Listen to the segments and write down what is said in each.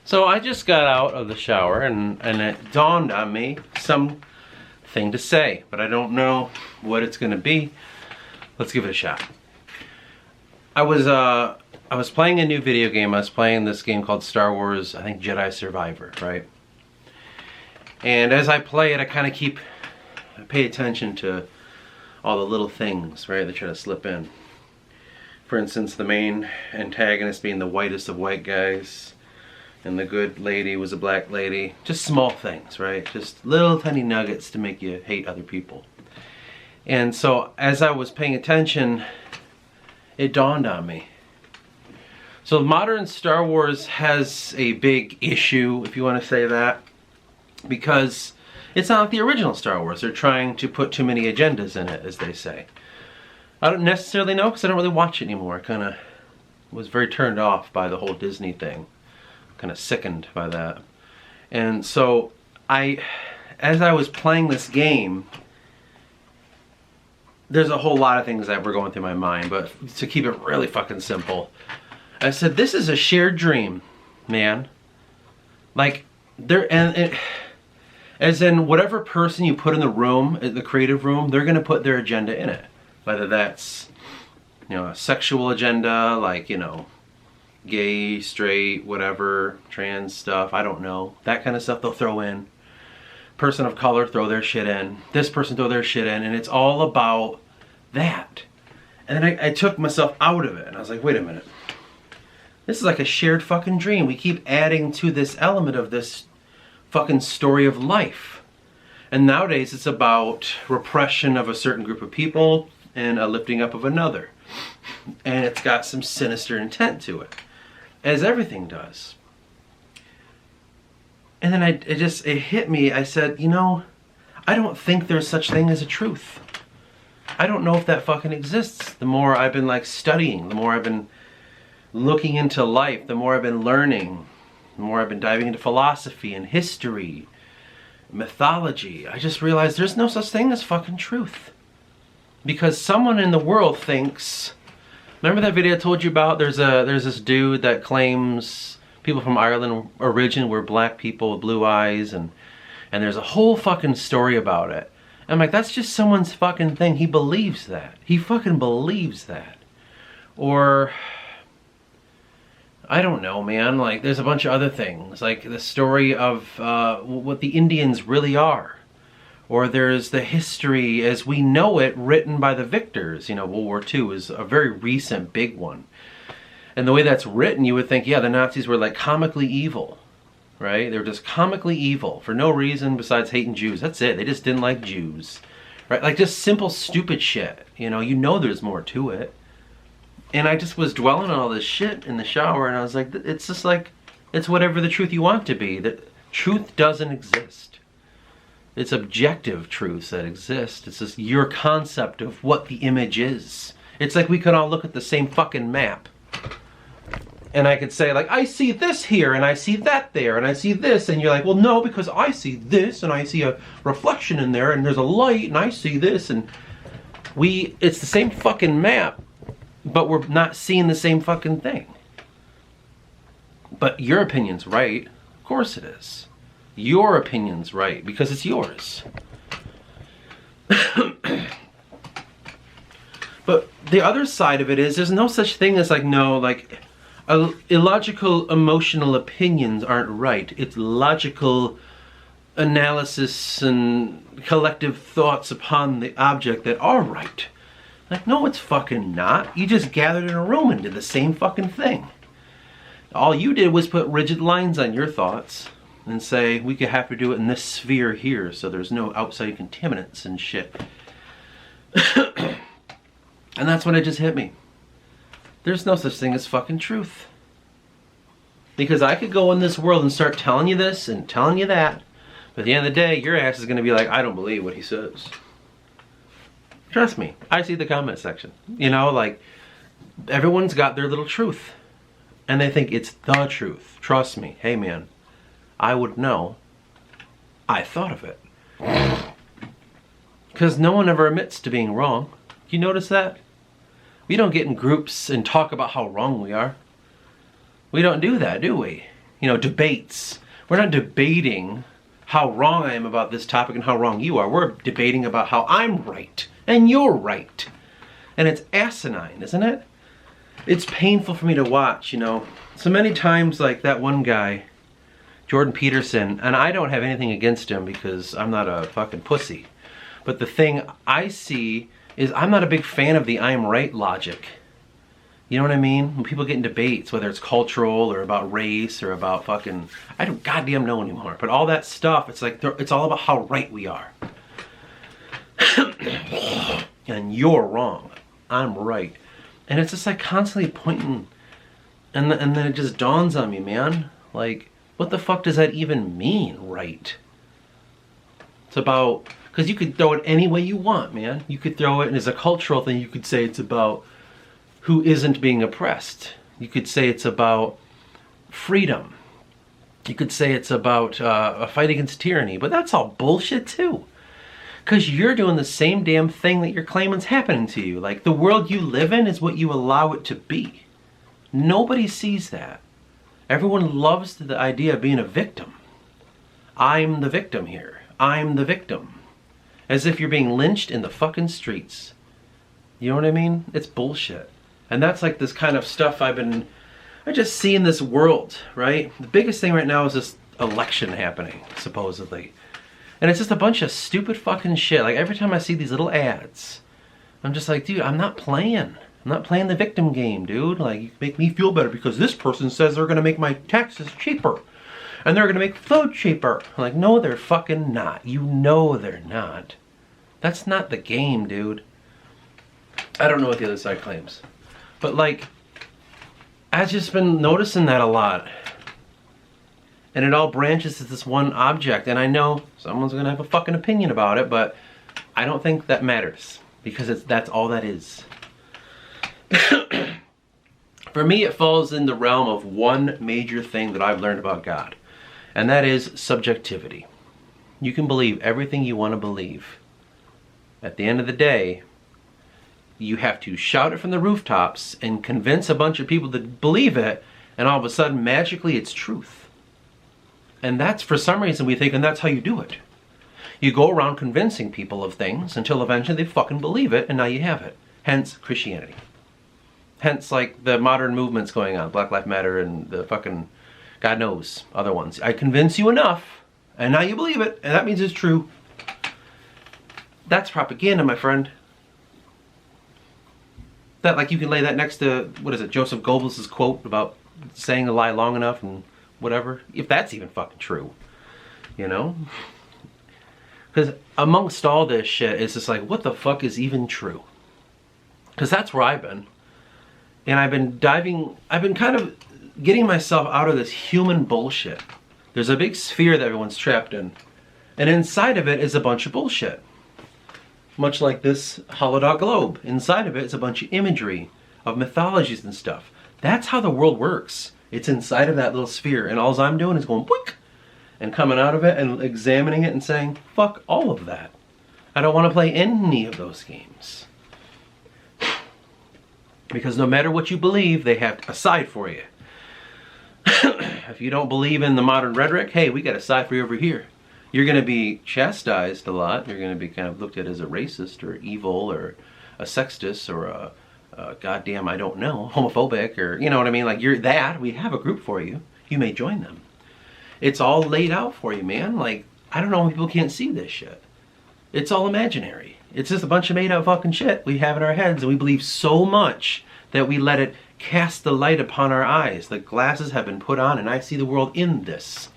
So I just got out of the shower and it dawned on me something to say, but I don't know what it's gonna be. Let's give it a shot. I was playing a new video game. I was playing this game called Star Wars, I think Jedi Survivor, right? And as I play it, I pay attention to all the little things, right, that try to slip in. For instance, the main antagonist being the whitest of white guys, and the good lady was a black lady. Just small things, right? Just little tiny nuggets to make you hate other people. And so as I was paying attention, it dawned on me. So modern Star Wars has a big issue, if you want to say that, because it's not the original Star Wars. They're trying to put too many agendas in it, as they say. I don't necessarily know because I don't really watch it anymore. I kind of was very turned off by the whole Disney thing. Kind of sickened by that. And so as I was playing this game, there's a whole lot of things that were going through my mind, but to keep it really fucking simple, I said, this is a shared dream, man. Like, as in whatever person you put in the room, the creative room, they're gonna put their agenda in it. Whether that's, a sexual agenda, like, gay, straight, whatever, trans stuff, I don't know. That kind of stuff they'll throw in. Person of color, throw their shit in. This person, throw their shit in. And it's all about that. And then I took myself out of it. And I was like, wait a minute. This is like a shared fucking dream. We keep adding to this element of this fucking story of life. And nowadays it's about repression of a certain group of people and a lifting up of another. And it's got some sinister intent to it, as everything does. And then it hit me. I said, I don't think there's such thing as a truth. I don't know if that fucking exists. The more I've been studying, the more I've been looking into life, the more I've been learning, the more I've been diving into philosophy and history, mythology, I just realized there's no such thing as fucking truth. Because someone in the world thinks, remember that video I told you about? There's this dude that claims people from Ireland origin were black people with blue eyes, and there's a whole fucking story about it. I'm like, that's just someone's fucking thing. He believes that. He fucking believes that. Or, I don't know, man. Like, there's a bunch of other things. Like the story of what the Indians really are. Or there's the history as we know it written by the victors. World War II is a very recent big one. And the way that's written, you would think, yeah, the Nazis were like comically evil, right? They were just comically evil for no reason besides hating Jews. That's it. They just didn't like Jews, right? Like just simple, stupid shit. There's more to it. And I just was dwelling on all this shit in the shower, and I was like, it's just like, it's whatever the truth you want to be. That truth doesn't exist. It's objective truths that exist. It's just your concept of what the image is. It's like we could all look at the same fucking map. And I could say, like, I see this here, and I see that there, and I see this. And you're like, well, no, because I see this, and I see a reflection in there, and there's a light, and I see this. And it's the same fucking map, but we're not seeing the same fucking thing. But your opinion's right. Of course it is. Your opinion's right, because it's yours. But the other side of it is, there's no such thing as illogical emotional opinions aren't right. It's logical analysis and collective thoughts upon the object that are right. Like, no, it's fucking not. You just gathered in a room and did the same fucking thing. All you did was put rigid lines on your thoughts and say, we could have to do it in this sphere here so there's no outside contaminants and shit. And that's when it just hit me. There's no such thing as fucking truth. Because I could go in this world and start telling you this and telling you that, but at the end of the day, your ass is going to be like, I don't believe what he says. Trust me, I see the comment section. Everyone's got their little truth. And they think it's the truth. Trust me. Hey, man. I would know. I thought of it. Because no one ever admits to being wrong. You notice that? We don't get in groups and talk about how wrong we are. We don't do that, do we? debates. We're not debating how wrong I am about this topic and how wrong you are. We're debating about how I'm right and you're right. And it's asinine, isn't it? It's painful for me to watch, So many times, like that one guy, Jordan Peterson, and I don't have anything against him because I'm not a fucking pussy. But the thing I see is I'm not a big fan of the I'm right logic. You know what I mean? When people get in debates, whether it's cultural or about race or about fucking, I don't goddamn know anymore. But all that stuff, it's like, it's all about how right we are. And you're wrong. I'm right. And it's just like constantly pointing. And then it just dawns on me, man. Like, what the fuck does that even mean, right? It's about, because you could throw it any way you want, man. You could throw it, and as a cultural thing, you could say it's about who isn't being oppressed. You could say it's about freedom. You could say it's about a fight against tyranny, but that's all bullshit too. Because you're doing the same damn thing that you're claiming's happening to you. Like, the world you live in is what you allow it to be. Nobody sees that. Everyone loves the idea of being a victim. I'm the victim here. I'm the victim. As if you're being lynched in the fucking streets. You know what I mean? It's bullshit. And that's like this kind of stuff I just see in this world, right? The biggest thing right now is this election happening, supposedly. And it's just a bunch of stupid fucking shit. Like, every time I see these little ads, I'm just like, dude, I'm not playing. I'm not playing the victim game, dude. Like, you make me feel better because this person says they're going to make my taxes cheaper. And they're going to make food cheaper. I'm like, no, they're fucking not. You know they're not. That's not the game, dude. I don't know what the other side claims. But, like, I've just been noticing that a lot. And it all branches to this one object. And I know someone's going to have a fucking opinion about it, but I don't think that matters. Because that's all that is. For me, it falls in the realm of one major thing that I've learned about God. And that is subjectivity. You can believe everything you want to believe. At the end of the day, you have to shout it from the rooftops and convince a bunch of people to believe it, and all of a sudden, magically, it's truth. And that's, for some reason, we think, and that's how you do it. You go around convincing people of things until eventually they fucking believe it, and now you have it. Hence, Christianity. Hence, like, the modern movements going on, Black Lives Matter and the fucking, God knows, other ones. I convince you enough, and now you believe it, and that means it's true. That's propaganda, my friend. That, like, you can lay that next to, what is it, Joseph Goebbels' quote about saying a lie long enough and whatever. If that's even fucking true, you know? Because amongst all this shit, it's just like, what the fuck is even true? Because that's where I've been. And I've been kind of getting myself out of this human bullshit. There's a big sphere that everyone's trapped in. And inside of it is a bunch of bullshit. Much like this hollow globe. Inside of it is a bunch of imagery of mythologies and stuff. That's how the world works. It's inside of that little sphere. And all I'm doing is going boink and coming out of it and examining it and saying, fuck all of that. I don't want to play any of those games. Because no matter what you believe, they have a side for you. If you don't believe in the modern rhetoric, hey, we got a side for you over here. You're going to be chastised a lot. You're going to be kind of looked at as a racist or evil or a sexist or a goddamn, I don't know, homophobic or, you know what I mean? Like, you're that. We have a group for you. You may join them. It's all laid out for you, man. Like, I don't know why people can't see this shit. It's all imaginary. It's just a bunch of made up fucking shit we have in our heads, and we believe so much that we let it cast the light upon our eyes. The glasses have been put on, and I see the world in this.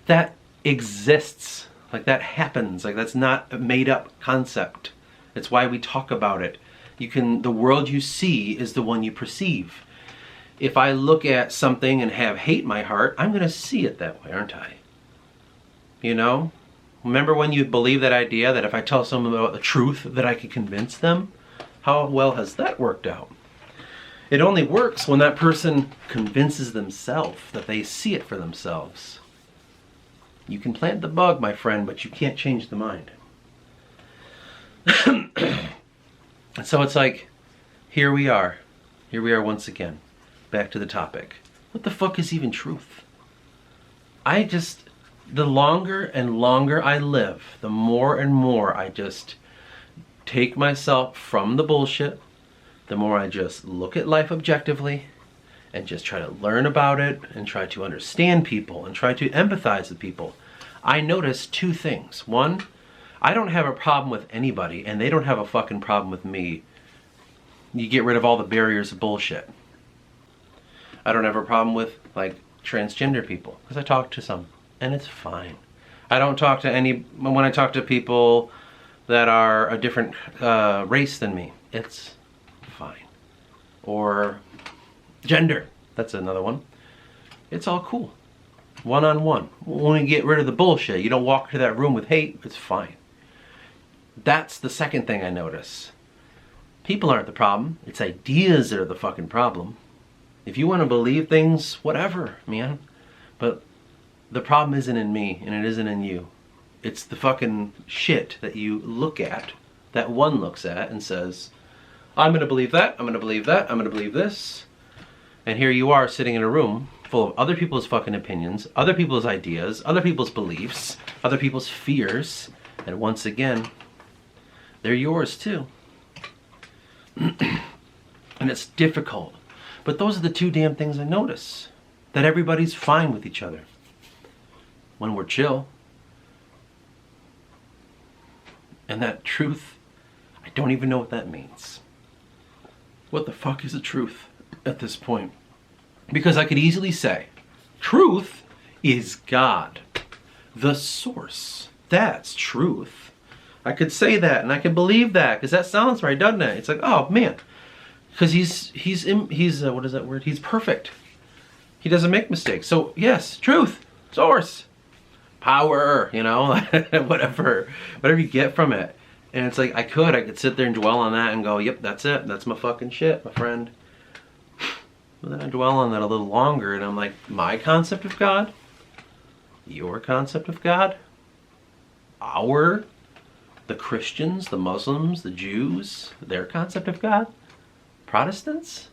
That exists. Like, that happens. Like, that's not a made up concept. It's why we talk about it. The world you see is the one you perceive. If I look at something and have hate in my heart, I'm going to see it that way, aren't I? You know? Remember when you believe that idea that if I tell someone about the truth that I can convince them? How well has that worked out? It only works when that person convinces themselves that they see it for themselves. You can plant the bug, my friend, but you can't change the mind. And so it's like, here we are. Here we are once again. Back to the topic. What the fuck is even truth? the longer and longer I live, the more and more I just take myself from the bullshit, the more I just look at life objectively and just try to learn about it and try to understand people and try to empathize with people. I notice two things. One, I don't have a problem with anybody and they don't have a fucking problem with me. You get rid of all the barriers of bullshit. I don't have a problem with, like, transgender people, because I talk to some, and it's fine. I don't talk to when I talk to people that are a different race than me, it's fine. Or gender, that's another one. It's all cool. One-on-one. When you get rid of the bullshit, you don't walk into that room with hate, it's fine. That's the second thing I notice. People aren't the problem, it's ideas that are the fucking problem. If you want to believe things, whatever, man. But the problem isn't in me, and it isn't in you. It's the fucking shit that you look at, that one looks at and says, I'm going to believe that, I'm going to believe that, I'm going to believe this. And here you are sitting in a room full of other people's fucking opinions, other people's ideas, other people's beliefs, other people's fears. And once again, they're yours too. And it's difficult. But those are the two damn things I notice. That everybody's fine with each other. When we're chill. And that truth, I don't even know what that means. What the fuck is the truth at this point? Because I could easily say, truth is God. The source. That's truth. I could say that and I could believe that because that sounds right, doesn't it? It's like, oh man. Because he's what is that word? He's perfect. He doesn't make mistakes. So yes, truth, source, power, you know, whatever you get from it. And it's like I could sit there and dwell on that and go, yep, that's it. That's my fucking shit, my friend. But then I dwell on that a little longer and I'm like, my concept of God, your concept of God, the Christians, the Muslims, the Jews, their concept of God. Protestants?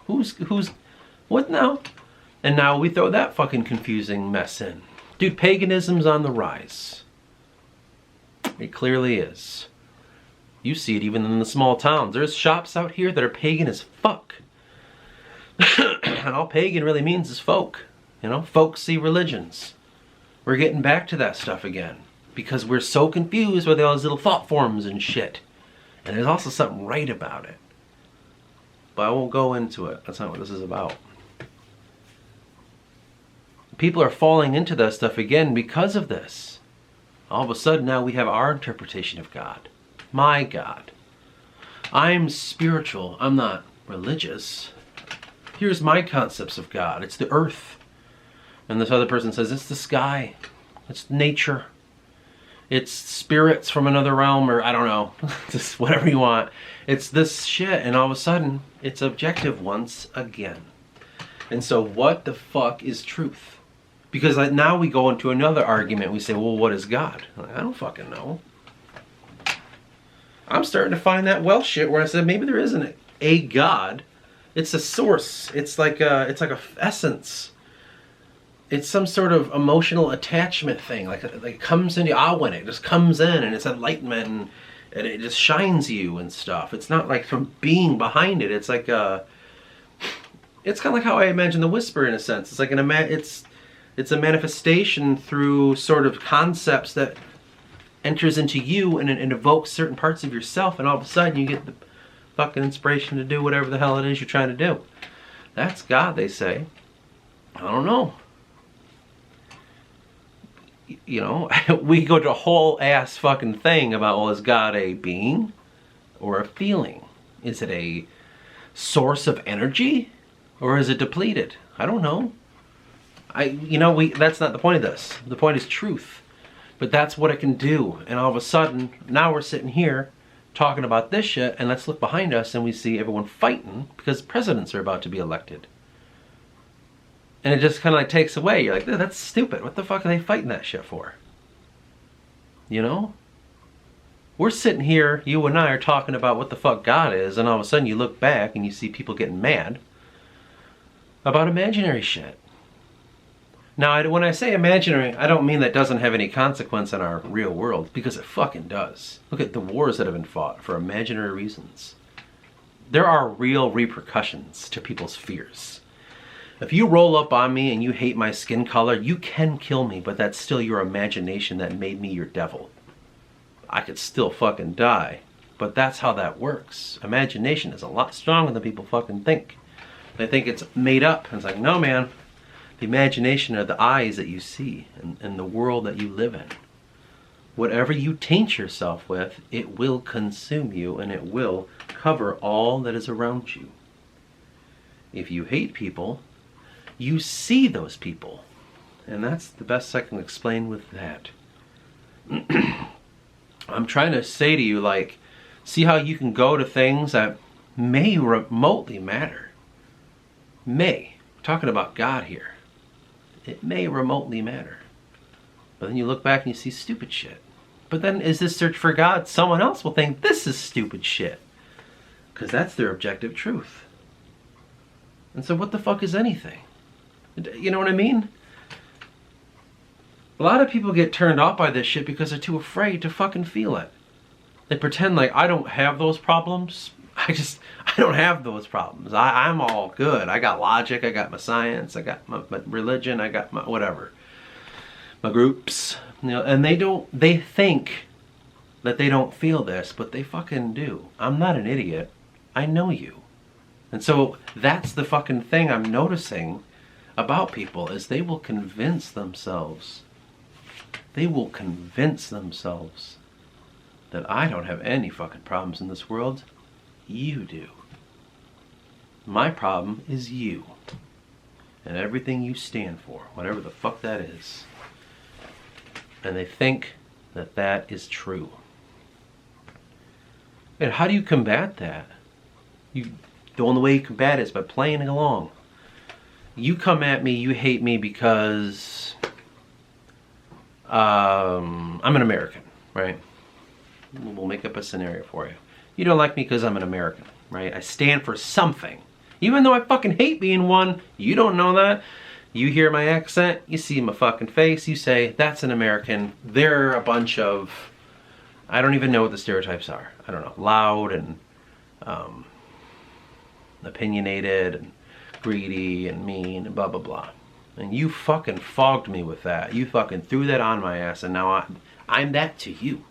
What now? And now we throw that fucking confusing mess in. Dude, paganism's on the rise. It clearly is. You see it even in the small towns. There's shops out here that are pagan as fuck. And all pagan really means is folk. You know, folksy religions. We're getting back to that stuff again. Because we're so confused with all those little thought forms and shit. And there's also something right about it. But I won't go into it. That's not what this is about. People are falling into that stuff again because of this. All of a sudden now we have our interpretation of God. My God. I'm spiritual. I'm not religious. Here's my concepts of God. It's the earth. And this other person says it's the sky. It's nature. It's spirits from another realm, or I don't know, just whatever you want. It's this shit, and all of a sudden, it's objective once again. And so what the fuck is truth? Because like, now we go into another argument. We say, well, what is God? Like, I don't fucking know. I'm starting to find that Welsh shit where I said maybe there isn't a God. It's a source. It's like a essence. It's some sort of emotional attachment thing. Like it comes into when it just comes in and it's enlightenment and it just shines you and stuff. It's not like from being behind it. It's like it's kind of like how I imagine the whisper in a sense. It's like it's a manifestation through sort of concepts that enters into you and it evokes certain parts of yourself, and all of a sudden you get the fucking inspiration to do whatever the hell it is you're trying to do. That's God, they say. I don't know. You know, we go to a whole ass fucking thing about, well, is God a being or a feeling? Is it a source of energy or is it depleted? I don't know. That's not the point of this. The point is truth. But that's what it can do. And all of a sudden, now we're sitting here talking about this shit, and let's look behind us and we see everyone fighting because presidents are about to be elected. And it just kind of like takes away. You're like, that's stupid. What the fuck are they fighting that shit for? You know? We're sitting here, you and I are talking about what the fuck God is, and all of a sudden you look back and you see people getting mad about imaginary shit. Now, when I say imaginary, I don't mean that doesn't have any consequence in our real world, because it fucking does. Look at the wars that have been fought for imaginary reasons. There are real repercussions to people's fears. If you roll up on me and you hate my skin color, you can kill me, but that's still your imagination that made me your devil. I could still fucking die, but that's how that works. Imagination is a lot stronger than people fucking think. They think it's made up, and it's like, no man. The imagination are the eyes that you see and the world that you live in. Whatever you taint yourself with, it will consume you and it will cover all that is around you. If you hate people, you see those people. And that's the best I can explain with that. I'm trying to say to you, like, see how you can go to things that may remotely matter. May. I'm talking about God here. It may remotely matter. But then you look back and you see stupid shit. But then is this search for God? Someone else will think this is stupid shit. Because that's their objective truth. And so what the fuck is anything? You know what I mean? A lot of people get turned off by this shit because they're too afraid to fucking feel it. They pretend like, I don't have those problems. I don't have those problems. I'm all good. I got logic, I got my science, I got my religion, I got my whatever. My groups. You know, and they think that they don't feel this, but they fucking do. I'm not an idiot. I know you. And so that's the fucking thing I'm noticing about people, is they will convince themselves. They will convince themselves that I don't have any fucking problems in this world. You do. My problem is you. And everything you stand for, whatever the fuck that is. And they think that that is true. And how do you combat that? The only way you combat it is by playing along. You come at me, you hate me because I'm an American, right? We'll make up a scenario for you. You don't like me because I'm an American, right? I stand for something. Even though I fucking hate being one, you don't know that. You hear my accent, you see my fucking face, you say, that's an American. They're a bunch of, I don't even know what the stereotypes are. I don't know, loud and opinionated and greedy and mean and blah, blah, blah. And you fucking fogged me with that. You fucking threw that on my ass, and now I'm that to you.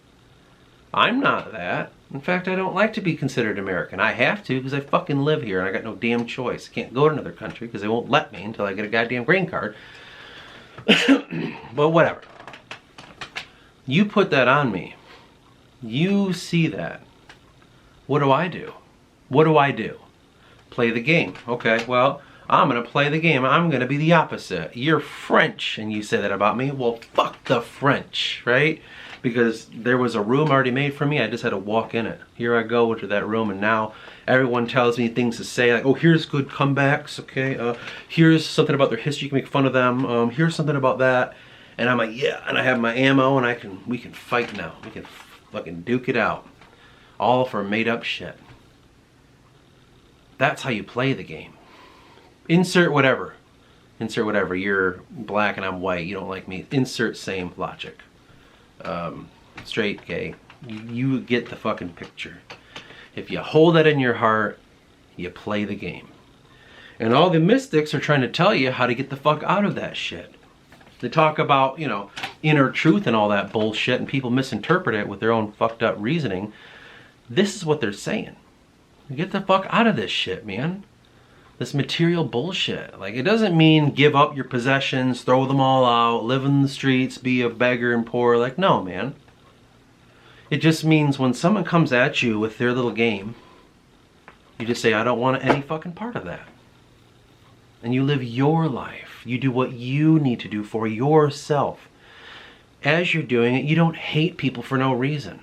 I'm not that. In fact, I don't like to be considered American. I have to because I fucking live here and I got no damn choice. I can't go to another country because they won't let me until I get a goddamn green card. But whatever. You put that on me. You see that. What do I do? What do I do? Play the game. Okay, well, I'm going to play the game. I'm going to be the opposite. You're French and you say that about me. Well, fuck the French, right? Because there was a room already made for me. I just had to walk in it. Here I go into that room, and now everyone tells me things to say, like, oh, here's good comebacks, okay? Here's something about their history, you can make fun of them. Here's something about that. And I'm like, yeah, and I have my ammo, and we can fight now. We can fucking duke it out. All for made up shit. That's how you play the game. Insert whatever. Insert whatever. You're black and I'm white. You don't like me. Insert same logic. Straight, gay, you get the fucking picture. If you hold that in your heart, you play the game. And all the mystics are trying to tell you how to get the fuck out of that shit. They talk about, you know, inner truth and all that bullshit, and people misinterpret it with their own fucked up reasoning. This is what they're saying. Get the fuck out of this shit, man. This material bullshit. Like, it doesn't mean give up your possessions, throw them all out, live in the streets, be a beggar and poor. Like, no, man. It just means when someone comes at you with their little game, you just say, I don't want any fucking part of that. And you live your life. You do what you need to do for yourself. As you're doing it, you don't hate people for no reason.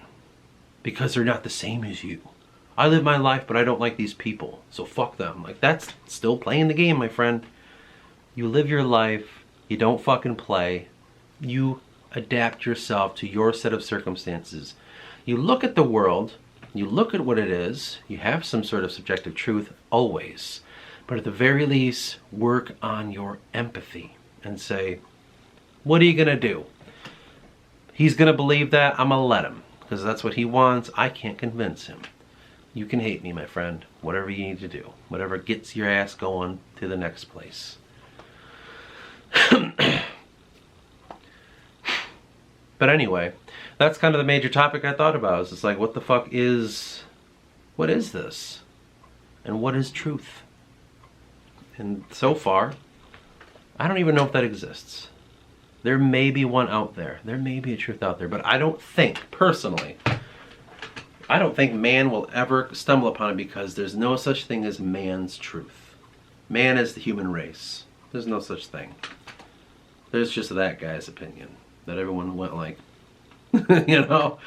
Because they're not the same as you. I live my life, but I don't like these people, so fuck them. Like, that's still playing the game, my friend. You live your life, you don't fucking play. You adapt yourself to your set of circumstances. You look at the world, you look at what it is, you have some sort of subjective truth, always. But at the very least, work on your empathy and say, What are you gonna do? He's gonna believe that. I'm gonna let him, because that's what he wants. I can't convince him. You can hate me, my friend. Whatever you need to do. Whatever gets your ass going to the next place. But anyway, that's kind of the major topic I thought about. It's just like, what the fuck is... What is this? And what is truth? And so far, I don't even know if that exists. There may be one out there. There may be a truth out there. But I don't think, personally, I don't think man will ever stumble upon it, because there's no such thing as man's truth. Man is the human race. There's no such thing. There's just that guy's opinion that everyone went like, you know,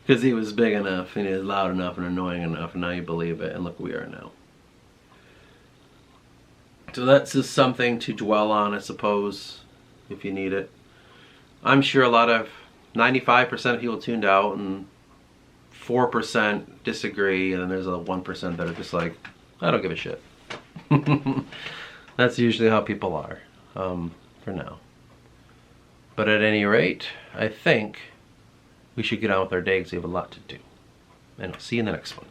because he was big enough and he was loud enough and annoying enough, and now you believe it, and look where we are now. So that's just something to dwell on, I suppose, if you need it. I'm sure a lot of 95% of people tuned out, and 4% disagree, and then there's a 1% that are just like, I don't give a shit. That's usually how people are, for now. But at any rate, I think we should get on with our day, because we have a lot to do. And I'll see you in the next one.